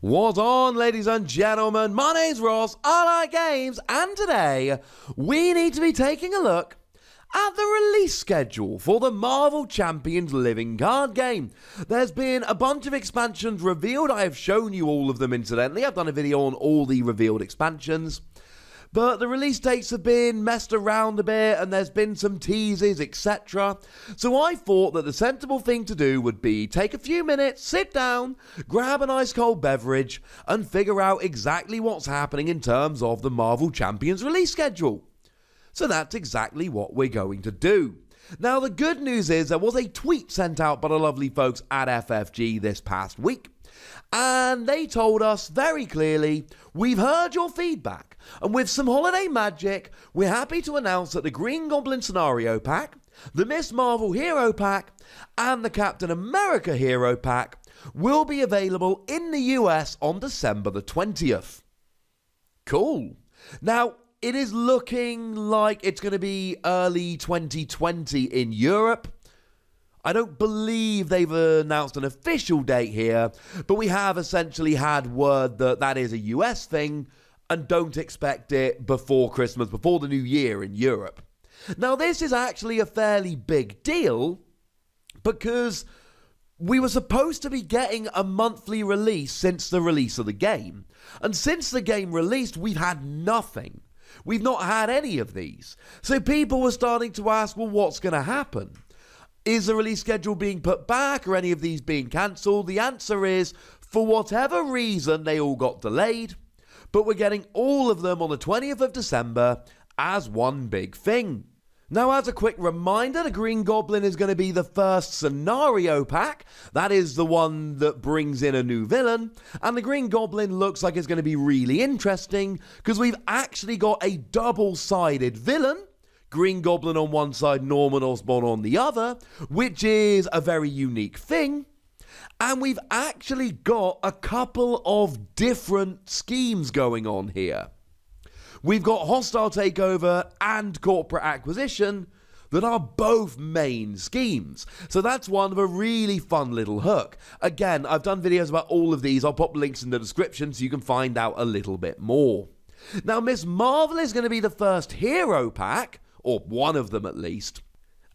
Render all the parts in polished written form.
What's on, ladies and gentlemen? My name's Ross, I like games, and today we need to be taking a look at the release schedule for the Marvel Champions living card game. There's been a bunch of expansions revealed. I have shown you all of them incidentally. I've done a video on all the revealed expansions. But the release dates have been messed around a bit and there's been some teases, etc. So I thought that the sensible thing to do would be take a few minutes, sit down, grab an ice cold beverage and figure out exactly what's happening in terms of the Marvel Champions release schedule. So that's exactly what we're going to do. Now the good news is there was a tweet sent out by the lovely folks at FFG this past week. And they told us very clearly, we've heard your feedback, and with some holiday magic, we're happy to announce that the Green Goblin Scenario Pack, the Miss Marvel Hero Pack, and the Captain America Hero Pack will be available in the US on December the 20th. Cool. Now, it is looking like it's going to be early 2020 in Europe. I don't believe they've announced an official date here, but we have essentially had word that that is a US thing and don't expect it before Christmas, before the new year in Europe. Now, this is actually a fairly big deal because we were supposed to be getting a monthly release since the release of the game. And since the game released, we've had nothing. We've not had any of these. So people were starting to ask, well, what's going to happen? Is the release schedule being put back or any of these being cancelled? The answer is, for whatever reason, they all got delayed, but we're getting all of them on the 20th of December as one big thing. Now, as a quick reminder, the Green Goblin is going to be the first scenario pack. That is the one that brings in a new villain, and the Green Goblin looks like it's going to be really interesting because we've actually got a double-sided villain. Green Goblin on one side, Norman Osborn on the other, which is a very unique thing. And we've actually got a couple of different schemes going on here. We've got Hostile Takeover and Corporate Acquisition that are both main schemes. So that's one of a really fun little hook. Again, I've done videos about all of these. I'll pop links in the description so you can find out a little bit more. Now, Miss Marvel is going to be the first hero pack, or one of them at least.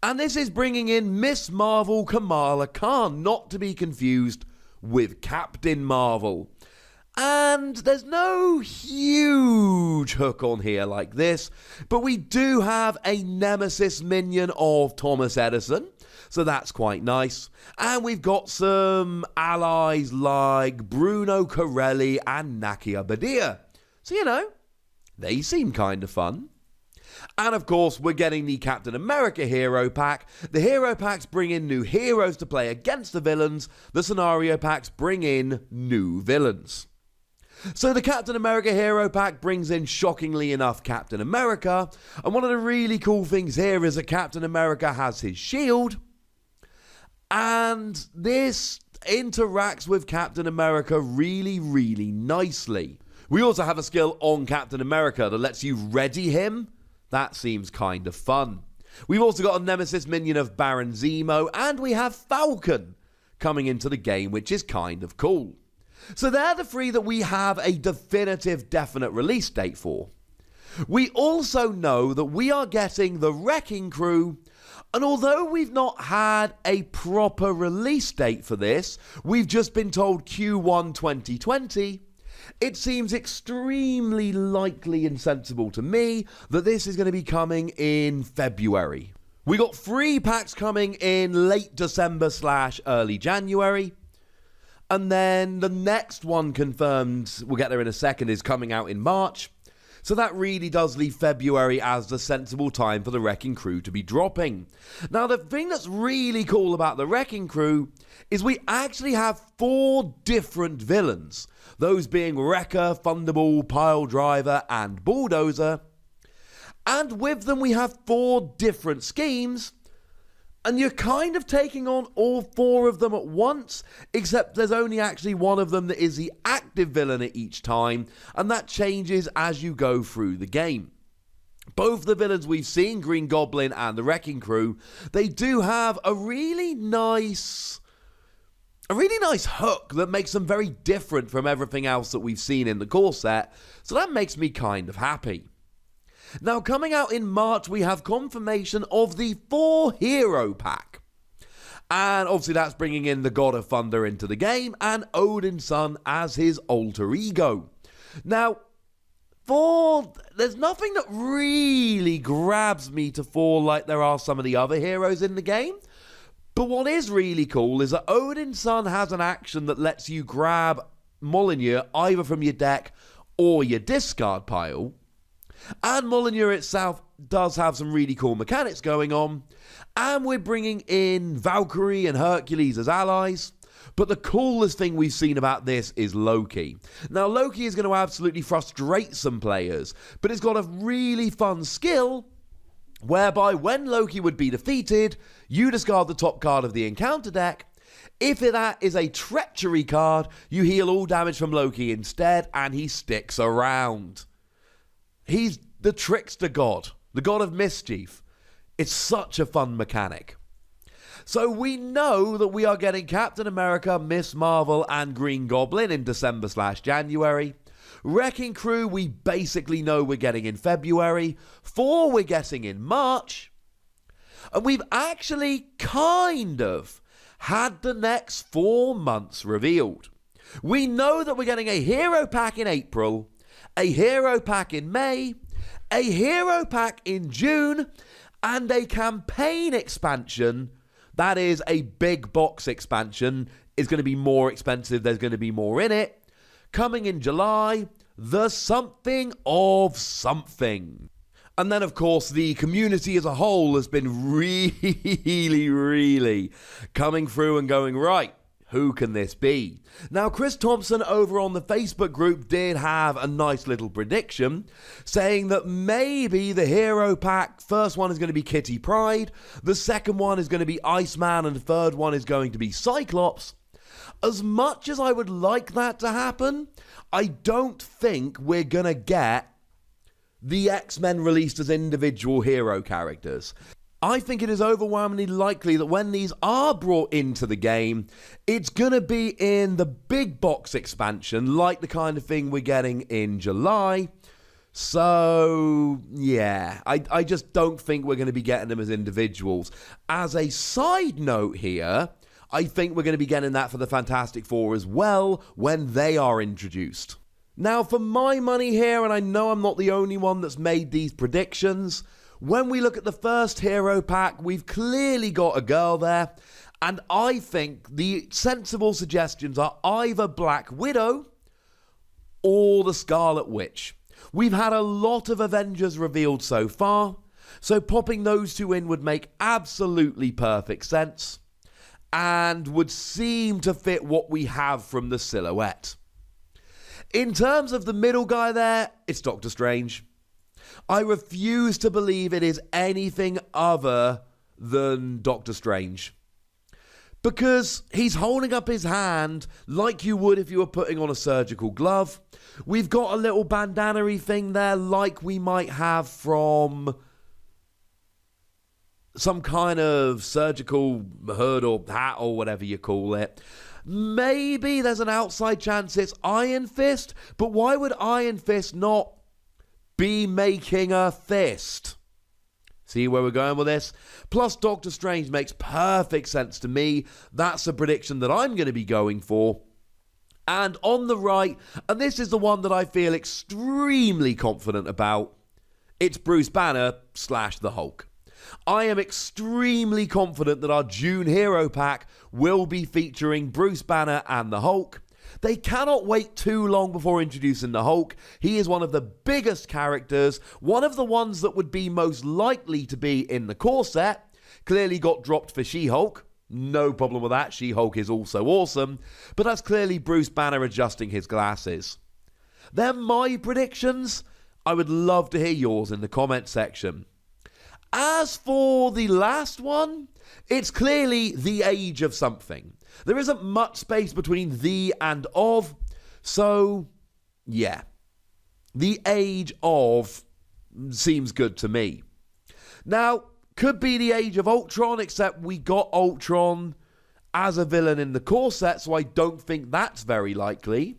And this is bringing in Miss Marvel Kamala Khan, not to be confused with Captain Marvel. And there's no huge hook on here like this, but we do have a nemesis minion of Thomas Edison, so that's quite nice. And we've got some allies like Bruno Corelli and Nakia Badia. So, you know, they seem kind of fun. And of course, we're getting the Captain America Hero Pack. The Hero Packs bring in new heroes to play against the villains. The Scenario Packs bring in new villains. So the Captain America Hero Pack brings in, shockingly enough, Captain America. And one of the really cool things here is that Captain America has his shield. And this interacts with Captain America really, really nicely. We also have a skill on Captain America that lets you ready him. That seems kind of fun. We've also got a nemesis minion of Baron Zemo, and we have Falcon coming into the game, which is kind of cool. So they're the three that we have a definitive, definite release date for. We also know that we are getting the Wrecking Crew, and although we've not had a proper release date for this, we've just been told Q1 2020, it seems extremely likely and sensible to me that this is going to be coming in February. We got 3 packs coming in late December / early January. And then the next one confirmed, we'll get there in a second, is coming out in March. So that really does leave February as the sensible time for the Wrecking Crew to be dropping. Now, the thing that's really cool about the Wrecking Crew is we actually have 4 different villains. Those being Wrecker, Thunderball, Piledriver, and Bulldozer. And with them we have 4 different schemes. And you're kind of taking on all 4 of them at once, except there's only actually one of them that is the active villain at each time, and that changes as you go through the game. Both the villains we've seen, Green Goblin and the Wrecking Crew, they do have a really nice a really nice hook that makes them very different from everything else that we've seen in the core set, so that makes me kind of happy. Now, coming out in March, we have confirmation of the Thor Hero Pack. And obviously that's bringing in the God of Thunder into the game and Odin's son as his alter ego. Now, Thor, there's nothing that really grabs me to Thor like there are some of the other heroes in the game. But what is really cool is that Odin's son has an action that lets you grab Mjolnir either from your deck or your discard pile. And Mjolnir itself does have some really cool mechanics going on. And we're bringing in Valkyrie and Hercules as allies. But the coolest thing we've seen about this is Loki. Now, Loki is going to absolutely frustrate some players, but it's got a really fun skill whereby when Loki would be defeated, you discard the top card of the encounter deck. If that is a treachery card, you heal all damage from Loki instead, and he sticks around. He's the trickster god, the god of mischief. It's such a fun mechanic. So we know that we are getting Captain America, Miss Marvel, and Green Goblin in December/January. Wrecking Crew, we basically know we're getting in February. Thor, we're getting in March. And we've actually kind of had the next 4 months revealed. We know that we're getting a hero pack in April, a hero pack in May, a hero pack in June, and a campaign expansion. That is a big box expansion. It's going to be more expensive. There's going to be more in it. Coming in July, the something of something. And then, of course, the community as a whole has been really coming through and going, right, who can this be? Now, Chris Thompson over on the Facebook group did have a nice little prediction saying that maybe the hero pack, first one is going to be Kitty Pryde, the second one is going to be Iceman, and the third one is going to be Cyclops. As much as I would like that to happen, I don't think we're going to get the X-Men released as individual hero characters. I think it is overwhelmingly likely that when these are brought into the game, it's going to be in the big box expansion, like the kind of thing we're getting in July. So, yeah, I just don't think we're going to be getting them as individuals. As a side note here, I think we're going to be getting that for the Fantastic Four as well when they are introduced. Now, for my money here, and I know I'm not the only one that's made these predictions, when we look at the first hero pack, we've clearly got a girl there, and I think the sensible suggestions are either Black Widow or the Scarlet Witch. We've had a lot of Avengers revealed so far, so popping those two in would make absolutely perfect sense and would seem to fit what we have from the silhouette. In terms of the middle guy there, it's Doctor Strange. I refuse to believe it is anything other than Doctor Strange. Because he's holding up his hand like you would if you were putting on a surgical glove. We've got a little bandana-y thing there like we might have from some kind of surgical hood or hat or whatever you call it. Maybe there's an outside chance it's Iron Fist, but why would Iron Fist not be making a fist? See where we're going with this? Plus, Doctor Strange makes perfect sense to me. That's a prediction that I'm going to be going for. And on the right, and this is the one that I feel extremely confident about, it's Bruce Banner / the Hulk. I am extremely confident that our June hero pack will be featuring Bruce Banner and the Hulk. They cannot wait too long before introducing the Hulk. He is one of the biggest characters, one of the ones that would be most likely to be in the core set. Clearly got dropped for She-Hulk. No problem with that. She-Hulk is also awesome. But that's clearly Bruce Banner adjusting his glasses. They're my predictions. I would love to hear yours in the comment section. As for the last one, it's clearly the age of something. There isn't much space between the and of, so yeah. The age of seems good to me. Now, could be the age of Ultron, except we got Ultron as a villain in the core set, so I don't think that's very likely.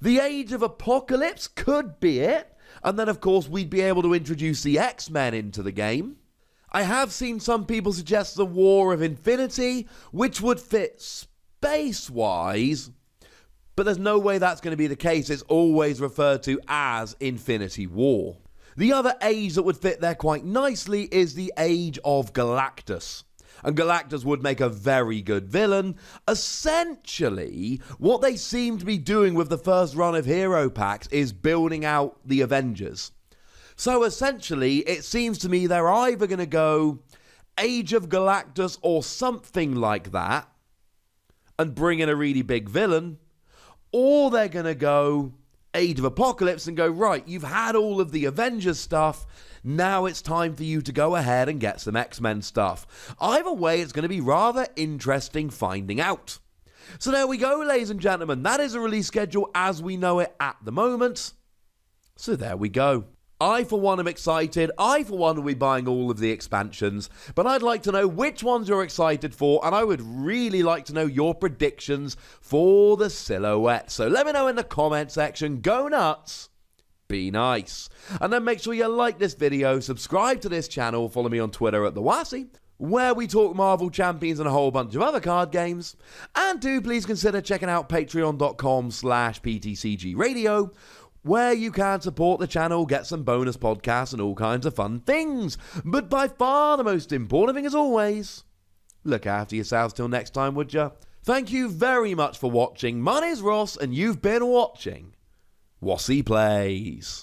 The Age of Apocalypse could be it, and then of course we'd be able to introduce the X-Men into the game. I have seen some people suggest the War of Infinity, which would fit space-wise, but there's no way that's going to be the case. It's always referred to as Infinity War. The other age that would fit there quite nicely is the Age of Galactus. And Galactus would make a very good villain. Essentially, what they seem to be doing with the first run of hero packs is building out the Avengers. So essentially, it seems to me they're either going to go Age of Galactus or something like that and bring in a really big villain, or they're going to go Age of Apocalypse and go, right, you've had all of the Avengers stuff, now it's time for you to go ahead and get some X-Men stuff. Either way, it's going to be rather interesting finding out. So there we go, ladies and gentlemen. That is a release schedule as we know it at the moment. So there we go. I, for one, am excited. I, for one, will be buying all of the expansions. But I'd like to know which ones you're excited for, and I would really like to know your predictions for the silhouette. So let me know in the comment section. Go nuts. Be nice. And then make sure you like this video, subscribe to this channel, follow me on Twitter at the Wossy, where we talk Marvel Champions and a whole bunch of other card games. And do please consider checking out patreon.com/PTCG Radio, where you can support the channel, get some bonus podcasts and all kinds of fun things. But by far the most important thing as always, look after yourselves till next time, would ya? Thank you very much for watching. My name's Ross and you've been watching Wossy Plays.